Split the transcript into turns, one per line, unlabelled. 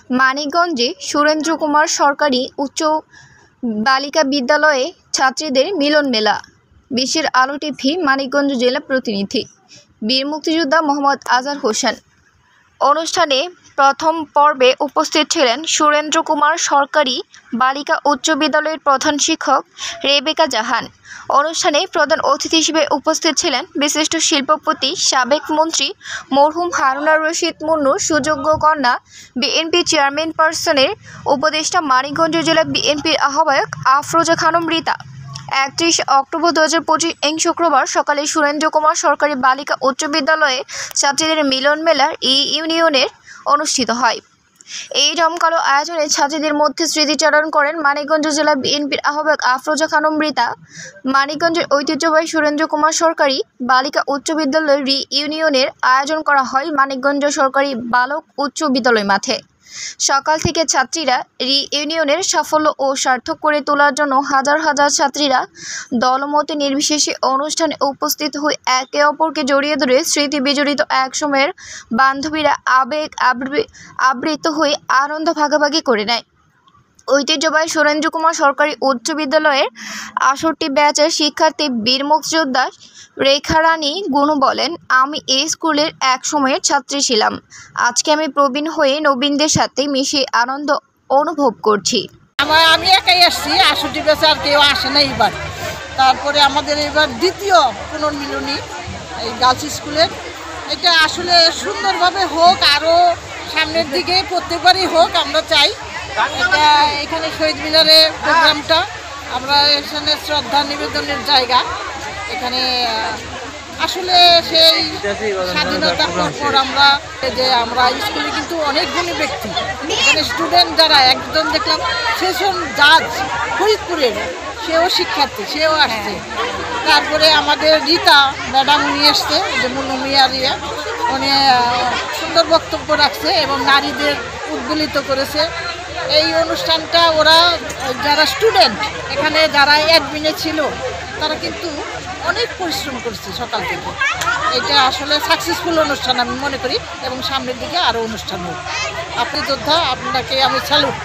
মানিকগঞ্জে সুরেন্দ্র কুমার সরকারি উচ্চ বালিকা বিদ্যালয়ে ছাত্রীদের মিলন মেলা। বিশ্বের আলো টিভি মানিকগঞ্জ জেলা প্রতিনিধি বীর মুক্তিযোদ্ধা মোহাম্মদ আজহার হোসেন। অনুষ্ঠানে প্রথম পর্বে উপস্থিত ছিলেন সুরেন্দ্র কুমার সরকারি বালিকা উচ্চ বিদ্যালয়ের প্রধান শিক্ষক রেবেকা জাহান। অনুষ্ঠানে প্রধান অতিথি হিসেবে উপস্থিত ছিলেন বিশিষ্ট শিল্পপতি সাবেক মন্ত্রী মরহুম হারুনার রশিদ মুন্নুর সুযোগ্য কন্যা বিএনপি চেয়ারম্যানপারসনের উপদেষ্টা মানিকগঞ্জ জেলা বিএনপির আহ্বায়ক আফরোজা খানম রীতা। 31 অক্টোবর 2025 শুক্রবার সকালে সুরেন্দ্র কুমার সরকারি বালিকা উচ্চ বিদ্যালয়ে ছাত্রীদের মিলন মেলার ইউনিয়নের অনুষ্ঠিত হয়। এই জমকালো আয়োজনে ছাত্রীদের মধ্যে স্মৃতিচারণ করেন মানিকগঞ্জ জেলা বিএনপির আহ্বায়ক আফরোজা খানম রীতা। মানিকগঞ্জের ঐতিহ্যবাহী সুরেন্দ্র কুমার সরকারি বালিকা উচ্চ বিদ্যালয়ের ইউনিয়নের আয়োজন করা হয় মানিকগঞ্জ সরকারি বালক উচ্চ বিদ্যালয় মাঠে। সকাল থেকে ছাত্রীরা ইউনিয়নের সাফল্য ও সার্থক করে তোলার জন্য হাজার হাজার ছাত্রীরা দলমতে নির্বিশেষে অনুষ্ঠানে উপস্থিত হয়ে একে অপরকে জড়িয়ে ধরে স্মৃতি বিজড়িত এক সময়ের বান্ধবীরা আবেগ আবৃত হয়ে আনন্দ ভাগাভাগি করে নেয়। ঐতিহ্যবাহী সুরেন্দ্র কুমার সরকারি উচ্চ বিদ্যালয়ের 68 ব্যাচের শিক্ষার্থী বীর মুক্তিযোদ্ধা রেখারানী গুনু বলেন, আমি এই স্কুলের এক সময়ের ছাত্রী ছিলাম। আজকে আমি প্রবীণ হয়ে নবীনদের সাথে মিশে আনন্দ অনুভব করছি।
আমি একাই আসছি, 68 ব্যাচে আর কেউ আসে না এইবার। তারপরে আমাদের এবার দ্বিতীয় পুনর্মিলনী এই গার্লস স্কুলের, এটা আসলে সুন্দরভাবে হোক, আরও সামনের দিকে প্রত্যেকবারই হোক আমরা চাই। এটা এখানে শহীদ মিনারে প্রোগ্রামটা আমরা এখানে শ্রদ্ধা নিবেদনের জায়গা। এখানে আসলে সেই স্বাধীনতার পর আমরা স্কুলে কিন্তু অনেক গুণী ব্যক্তি, এখানে স্টুডেন্ট যারা একজন দেখলাম সেশন জাজ ফরিদপুরের, সেও শিক্ষার্থী, সেও আসছে। তারপরে আমাদের রীতা ম্যাডাম নিয়ে আসছে, যে মুন্নুমিয়ার উনি সুন্দর বক্তব্য রাখছে এবং নারীদের উদ্বেলিত করেছে। এই অনুষ্ঠানটা ওরা যারা স্টুডেন্ট এখানে যারা অ্যাডমিনে ছিল তারা কিন্তু অনেক পরিশ্রম করছে সকাল থেকে। এটা আসলে সাকসেসফুল অনুষ্ঠান আমি মনে করি এবং সামনের দিকে আরও অনুষ্ঠান হোক। আপনি যোদ্ধা, আপনাকে আমি স্যালুট।